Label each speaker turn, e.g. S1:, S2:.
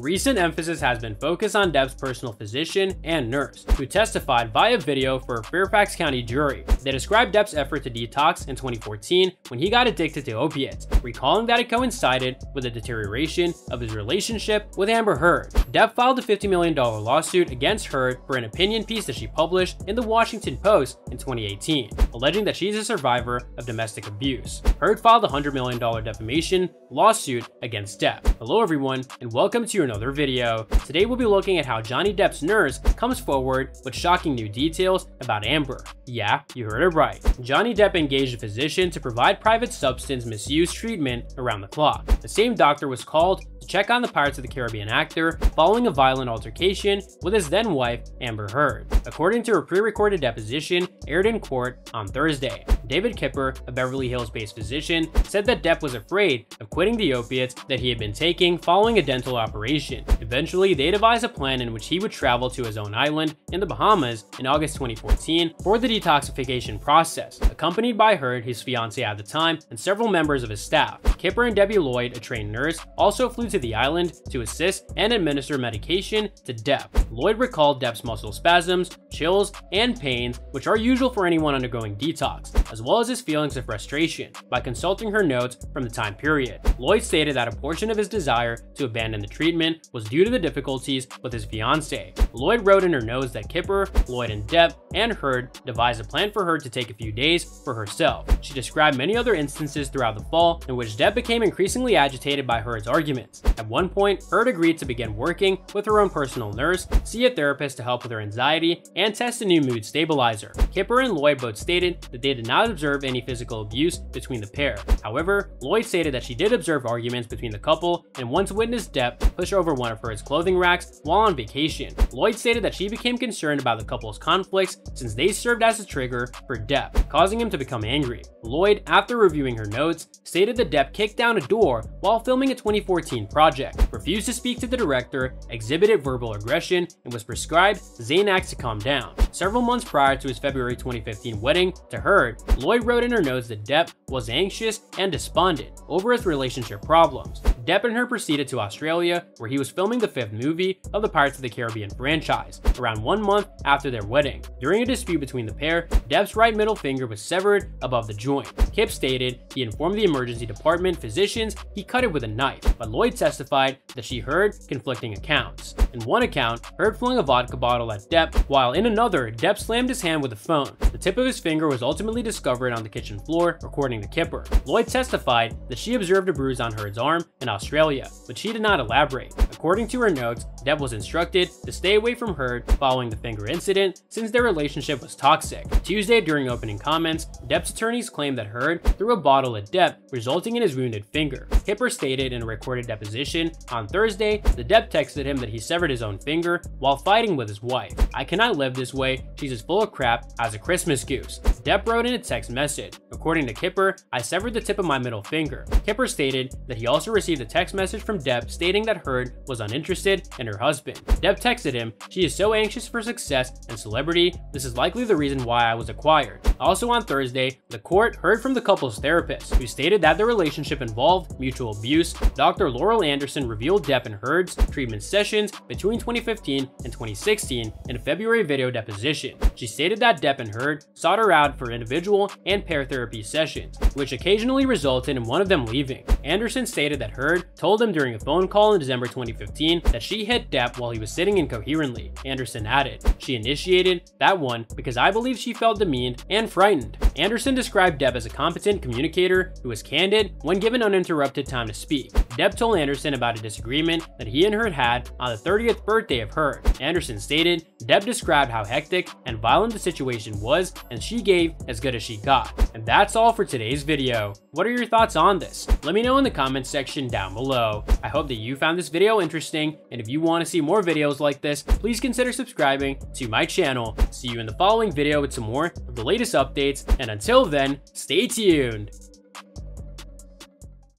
S1: Recent emphasis has been focused on Depp's personal physician and nurse, who testified via video for a Fairfax County jury. They described Depp's effort to detox in 2014 when he got addicted to opiates, recalling that it coincided with the deterioration of his relationship with Amber Heard. Depp filed a $50 million lawsuit against Heard for an opinion piece that she published in the Washington Post in 2018, alleging that she's a survivor of domestic abuse. Heard filed a $100 million defamation lawsuit against Depp. Hello everyone, and welcome to another video. Today we'll be looking at how Johnny Depp's nurse comes forward with shocking new details about Amber. Yeah, you heard it right. Johnny Depp engaged a physician to provide private substance misuse treatment around the clock. The same doctor was called to check on the Pirates of the Caribbean actor following a violent altercation with his then wife, Amber Heard. According to a pre-recorded deposition aired in court on Thursday, David Kipper, a Beverly Hills-based physician, said that Depp was afraid of quitting the opiates that he had been taking following a dental operation. Eventually, they devised a plan in which he would travel to his own island in the Bahamas in August 2014 for the detoxification process, accompanied by Heard, his fiancée at the time, and several members of his staff. Kipper and Debbie Lloyd, a trained nurse, also flew to the island to assist and administer medication to Depp. Lloyd recalled Depp's muscle spasms, chills, and pains, which are usual for anyone undergoing detox, as well as his feelings of frustration, by consulting her notes from the time period. Lloyd stated that a portion of his desire to abandon the treatment was due to the difficulties with his fiancée. Lloyd wrote in her notes that Kipper, Lloyd, and Depp and Heard devised a plan for her to take a few days for herself. She described many other instances throughout the fall in which Depp became increasingly agitated by Heard's arguments. At one point, Heard agreed to begin working with her own personal nurse, see a therapist to help with her anxiety, and test a new mood stabilizer. Kipper and Lloyd both stated that they did not observe any physical abuse between the pair. However, Lloyd stated that she did observe arguments between the couple and once witnessed Depp push over one of Heard's clothing racks while on vacation. Lloyd stated that she became concerned about the couple's conflicts since they served as a trigger for Depp, causing him to become angry. Lloyd, after reviewing her notes, stated that Depp kicked down a door while filming a 2014 project, refused to speak to the director, exhibited verbal aggression, and was prescribed Xanax to calm down. Several months prior to his February 2015 wedding to Heard, Lloyd wrote in her notes that Depp was anxious and despondent over his relationship problems. Depp and Heard proceeded to Australia, where he was filming the 5th movie of the Pirates of the Caribbean franchise, around 1 month after their wedding. During a dispute between the pair, Depp's right middle finger was severed above the joint. Kip stated he informed the emergency department physicians he cut it with a knife, but Lloyd testified that she heard conflicting accounts. In one account, Heard flung a vodka bottle at Depp, while in another, Depp slammed his hand with a phone. The tip of his finger was ultimately discovered on the kitchen floor, according to Kipper. Lloyd testified that she observed a bruise on Heard's arm in Australia, but she did not elaborate. According to her notes, Depp was instructed to stay away from Heard following the finger incident since their relationship was toxic. Tuesday, during opening comments, Depp's attorneys claimed that Heard threw a bottle at Depp, resulting in his wounded finger. Kipper stated in a recorded deposition on Thursday that Depp texted him that he severed his own finger while fighting with his wife. "I cannot live this way. She's as full of crap as a Christmas goose," Depp wrote in a text message. According to Kipper, "I severed the tip of my middle finger." Kipper stated that he also received a text message from Depp stating that Heard was uninterested in her husband. Depp texted him, "She is so anxious for success and celebrity. This is likely the reason why I was acquired." Also on Thursday, the court heard from the couple's therapist, who stated that their relationship involved mutual abuse. Dr. Laurel Anderson revealed Depp and Heard's treatment sessions between 2015 and 2016 in a February video deposition. She stated that Depp and Heard sought her out for individual and pair therapy sessions, which occasionally resulted in one of them leaving. Anderson stated that Heard told him during a phone call in December 2015 that she hit Depp while he was sitting incoherently. Anderson added, "She initiated that one because I believe she felt demeaned and frightened." Anderson described Depp as a competent communicator who was candid when given uninterrupted time to speak. Depp told Anderson about a disagreement that he and Heard had on the 30th birthday of Heard. Anderson stated Depp described how hectic and violent the situation was, and she gave as good as she got. And that's all for today's video. What are your thoughts on this? Let me know in the comments section down below. I hope that you found this video interesting, and if you want to see more videos like this, please consider subscribing to my channel. See you in the following video with some more of the latest updates, and until then, stay tuned.